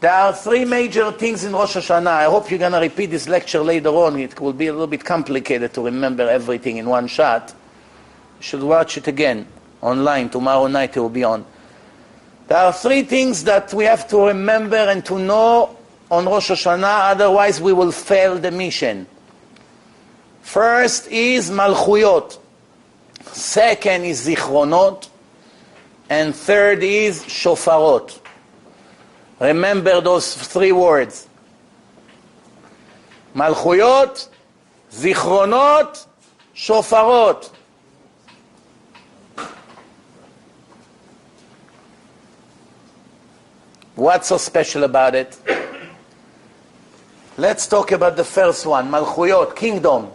There are three major things in Rosh Hashanah. I hope you're going to repeat this lecture later on. It will be a little bit complicated to remember everything in one shot. You should watch it again online. Tomorrow night it will be on. There are three things that we have to remember and to know on Rosh Hashanah, otherwise we will fail the mission. First is Malchuyot. Second is Zichronot. And third is Shofarot. Remember those three words. Malchuyot, Zichronot, Shofarot. What's so special about it? Let's talk about the first one, Malchuyot, kingdom.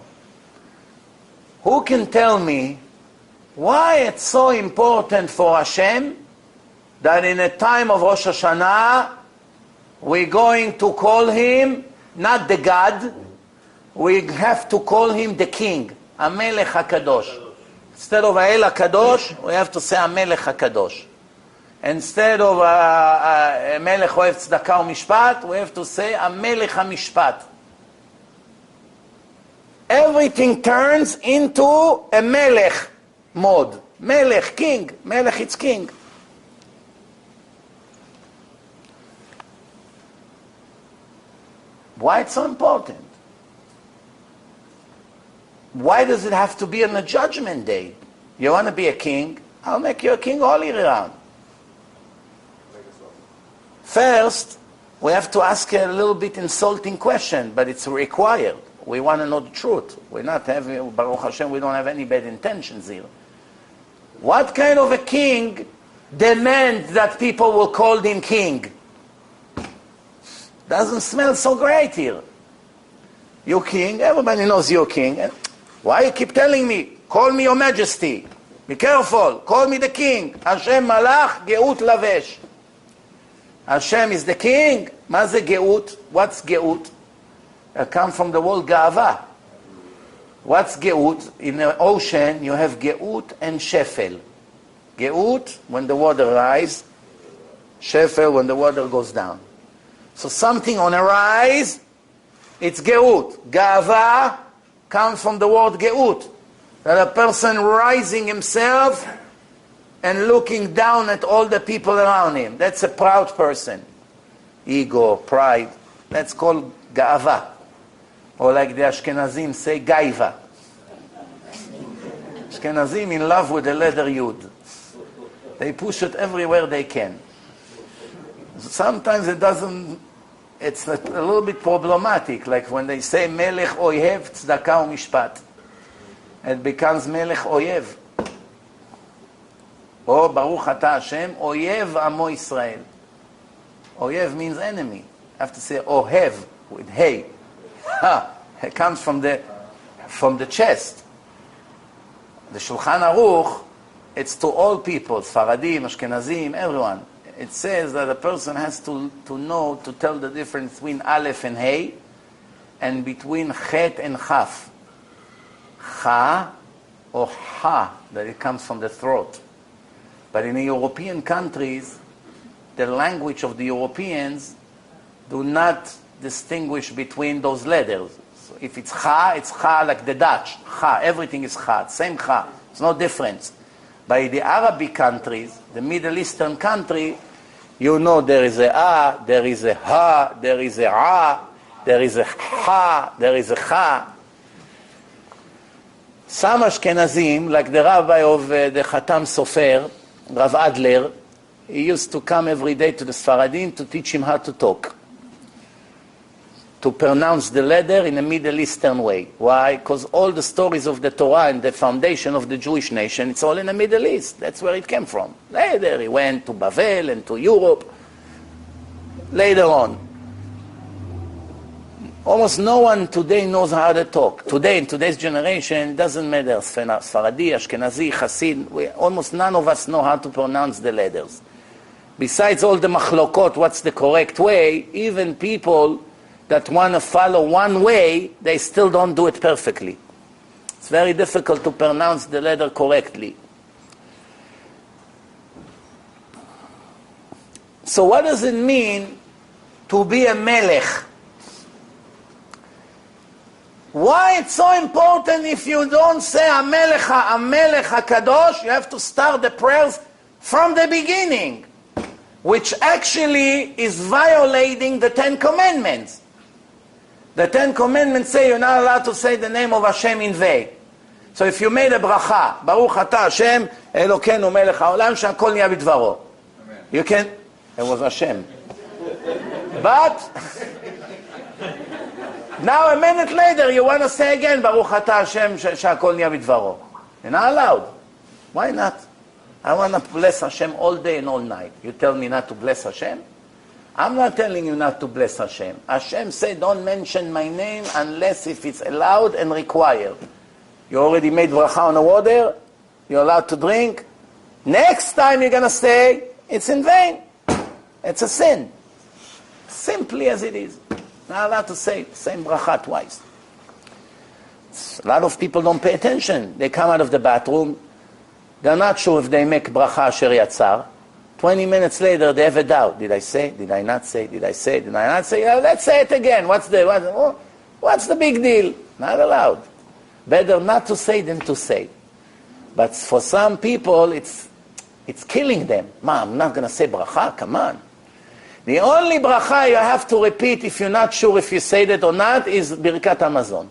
Who can tell me why it's so important for Hashem that in a time of Rosh Hashanah we're going to call him not the God, we have to call him the King, Amelech HaKadosh. Instead of Ha'el HaKadosh, we have to say Amelech HaKadosh. Instead of Melech Ohev Tzedakah u'Mishpat, we have to say Amelech HaMishpat. Everything turns into a Melech mode. Melech, king. Melech, it's king. Why it's so important? Why does it have to be on a judgment day? You want to be a king? I'll make you a king all year round. First, we have to ask a little bit insulting question, but it's required. We want to know the truth. We're not having, Baruch Hashem, we don't have any bad intentions here. What kind of a king demands that people will call him king? Doesn't smell so great here. You king, everybody knows you're king. Why you keep telling me, call me your majesty? Be careful, call me the king. Hashem malach, geut lavesh. Hashem is the king. Ma ze geut? What's geut? It comes from the word ga'ava. What's geut? In the ocean, you have geut and shefel. Geut, when the water rises. Shefel, when the water goes down. So something on a rise, it's geut. Ga'ava comes from the word geut. That a person rising himself and looking down at all the people around him. That's a proud person. Ego, pride. That's called ga'ava. Or like the Ashkenazim say, gaiva. Ashkenazim in love with the letter yud. They push it everywhere they can. Sometimes it doesn't, it's a little bit problematic, like when they say melech oyev tzedakah u'mishpat. It becomes melech oyev. Or Baruch Atah Hashem, oyev amo Israel. Oyev means enemy. I have to say ohev with hey. Ha! It comes from the chest. The Shulchan Aruch, it's to all people, Sfaradim, Ashkenazim, everyone. It says that a person has to know, to tell the difference between Aleph and Hey, and between Chet and Chaf. Cha or Ha, that it comes from the throat. But in the European countries, the language of the Europeans do not distinguish between those letters. So if it's Cha like the Dutch. Cha, everything is Cha, same Cha. It's no difference. By the Arabic countries, the Middle Eastern country, you know there is a A, there is a Ha, there is a A, there is a Ha, there is a Cha. Some Ashkenazim, like the rabbi of the Khatam Sofer, Rav Adler, he used to come every day to the Sfaradim to teach him how to talk. To pronounce the letter in a Middle Eastern way. Why? Because all the stories of the Torah and the foundation of the Jewish nation, it's all in the Middle East. That's where it came from. Later he went to Bavel and to Europe. Later on. Almost no one today knows how to talk. Today, in today's generation, it doesn't matter. Sfaradi, Ashkenazi, Hasid, almost none of us know how to pronounce the letters. Besides all the machlokot, what's the correct way, even people that want to follow one way, they still don't do it perfectly. It's very difficult to pronounce the letter correctly. So what does it mean to be a melech. Why it's so important if you don't say Amelech HaKadosh, you have to start the prayers from the beginning, which actually is violating the Ten Commandments. The Ten Commandments say you're not allowed to say the name of Hashem in vain. So if you made a bracha, Baruch Ata Hashem, Elokeinu Melech HaOlam, שהכל נהיה בדברו. You can, it was Hashem. But, now a minute later you want to say again, Baruch Ata Hashem, שהכל נהיה בדברו. You're not allowed. Why not? I want to bless Hashem all day and all night. You tell me not to bless Hashem? I'm not telling you not to bless Hashem. Hashem said, don't mention my name unless if it's allowed and required. You already made bracha on the water. You're allowed to drink. Next time you're going to say, it's in vain. It's a sin. Simply as it is. Not allowed to say same bracha twice. A lot of people don't pay attention. They come out of the bathroom. They're not sure if they make bracha asher yatzar. 20 minutes later, they have a doubt. Did I say? Did I not say? Did I say? Did I not say? Let's say it again. What's the big deal? Not allowed. Better not to say than to say. But for some people, it's killing them. I'm not going to say bracha. Come on. The only bracha you have to repeat if you're not sure if you said it or not is Birkat Hamazon.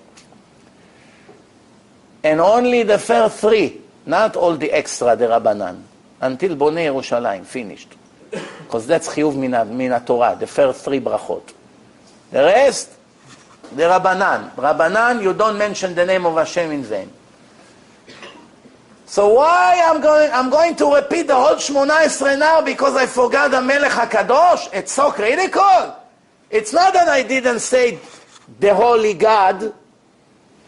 And only the first three, not all the extra, the Rabbanan. Until Bonei Yerushalayim, finished. Because that's chiyuv min Torah, the first three brachot. The rest, the Rabbanan. Rabbanan, you don't mention the name of Hashem in vain. So why I'm going to repeat the whole Shmona Esrei now because I forgot the Melech HaKadosh? It's so critical. It's not that I didn't say the Holy God.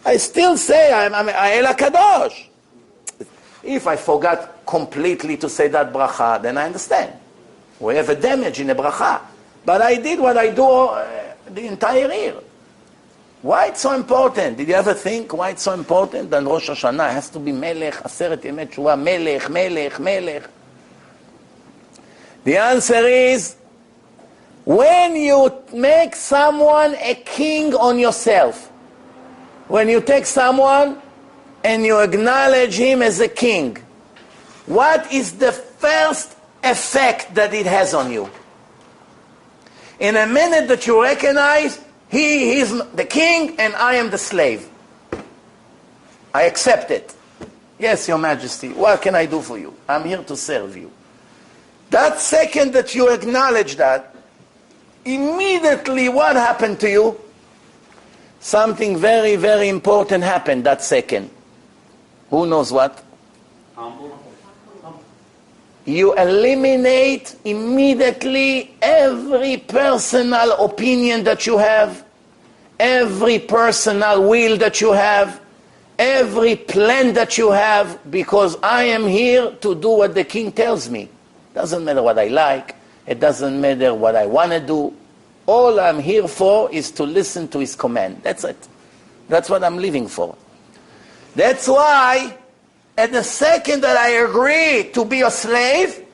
I still say I'm El HaKadosh. If I forgot completely to say that bracha, then I understand. We have a damage in a bracha. But I did what I do the entire year. Why it's so important? Did you ever think why it's so important that Rosh Hashanah has to be Melech, Aseret Yemei Teshuvah, Melech, Melech, Melech? The answer is, when you make someone a king on yourself, when you take someone and you acknowledge him as a king, what is the first effect that it has on you? In a minute that you recognize, he is the king and I am the slave. I accept it. Yes, Your Majesty, what can I do for you? I'm here to serve you. That second that you acknowledge that, immediately what happened to you? Something very, very important happened that second. Who knows what? You eliminate immediately every personal opinion that you have, every personal will that you have, every plan that you have, because I am here to do what the king tells me. Doesn't matter what I like, it doesn't matter what I want to do. All I'm here for is to listen to his command. That's it. That's what I'm living for. That's why at the second that I agree to be a slave,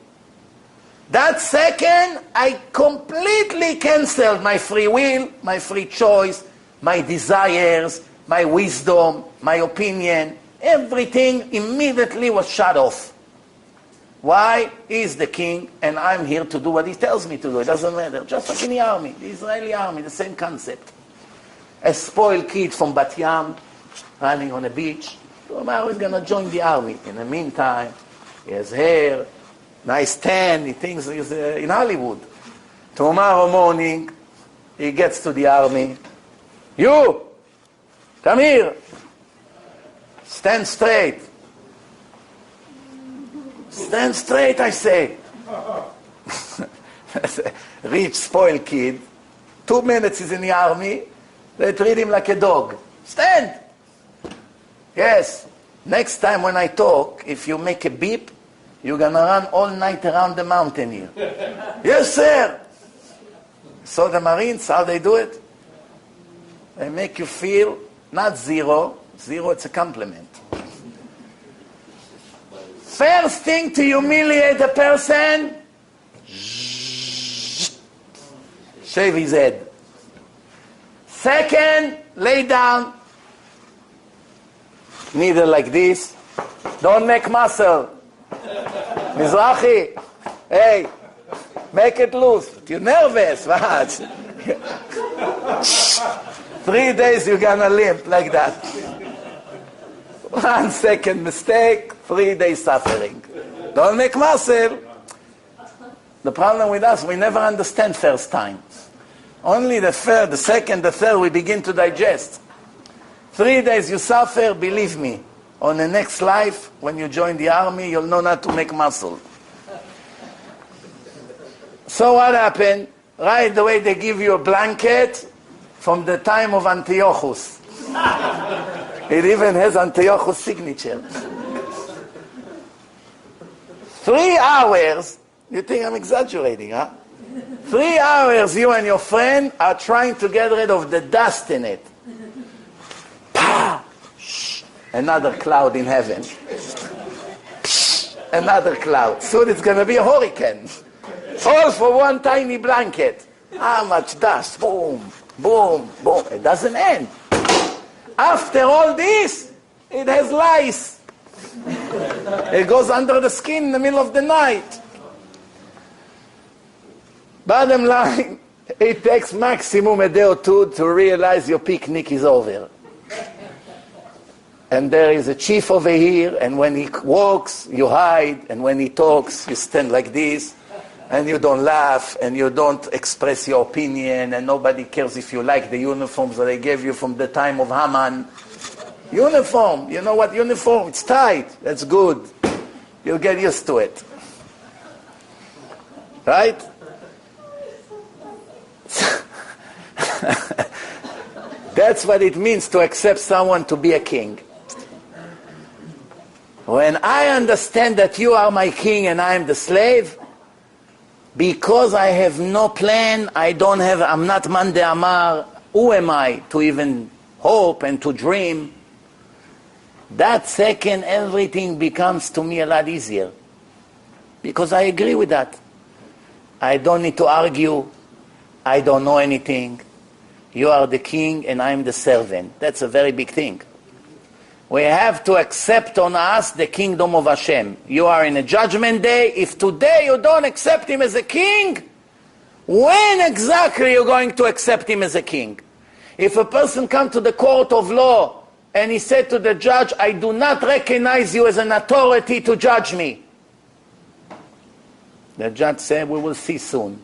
that second I completely canceled my free will, my free choice, my desires, my wisdom, my opinion. Everything immediately was shut off. Why? He's the king and I'm here to do what he tells me to do. It doesn't matter. Just like in the army, the Israeli army, the same concept. A spoiled kid from Bat Yam running on a beach. Tomorrow he's going to join the army. In the meantime, he has hair, nice tan, he thinks he's in Hollywood. Tomorrow morning, he gets to the army. You, come here. Stand straight. Stand straight, I say. Rich, spoiled kid. 2 minutes he's in the army. They treat him like a dog. Stand. Yes. Next time when I talk, if you make a beep, you're going to run all night around the mountain here. Yes, sir. So the Marines, how they do it? They make you feel not zero. Zero, it's a compliment. First thing to humiliate a person, shave his head. Second, lay down. Needle like this. Don't make muscle. Mizrahi, hey, make it loose. You're nervous, what? 3 days you're gonna limp like that. 1 second mistake, 3 days suffering. Don't make muscle. The problem with us, we never understand first time. Only the third, the second, the third, we begin to digest. 3 days you suffer, believe me. On the next life, when you join the army, you'll know not to make muscle. So what happened? Right away they give you a blanket from the time of Antiochus. It even has Antiochus' signature. 3 hours, you think I'm exaggerating, huh? 3 hours you and your friend are trying to get rid of the dust in it. Pah! Another cloud in heaven. Another cloud. Soon it's going to be a hurricane. All for one tiny blanket. How much dust? Boom, boom, boom. It doesn't end. After all this, it has lice. It goes under the skin in the middle of the night. Bottom line, it takes maximum a day or two to realize your picnic is over. And there is a chief over here, and when he walks, you hide, and when he talks, you stand like this, and you don't laugh, and you don't express your opinion, and nobody cares if you like the uniforms that they gave you from the time of Haman. Uniform, you know what uniform? It's tight, that's good. You'll get used to it. Right? That's what it means to accept someone to be a king. When I understand that you are my king and I am the slave, because I have no plan, I'm not Man de Amar, who am I to even hope and to dream? That second, everything becomes to me a lot easier. Because I agree with that. I don't need to argue. I don't know anything. You are the king and I'm the servant. That's a very big thing. We have to accept on us the kingdom of Hashem. You are in a judgment day. If today you don't accept him as a king, when exactly you're going to accept him as a king? If a person comes to the court of law and he said to the judge, I do not recognize you as an authority to judge me. The judge said, we will see soon.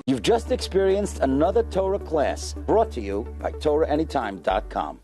You've just experienced another Torah class brought to you by TorahAnytime.com.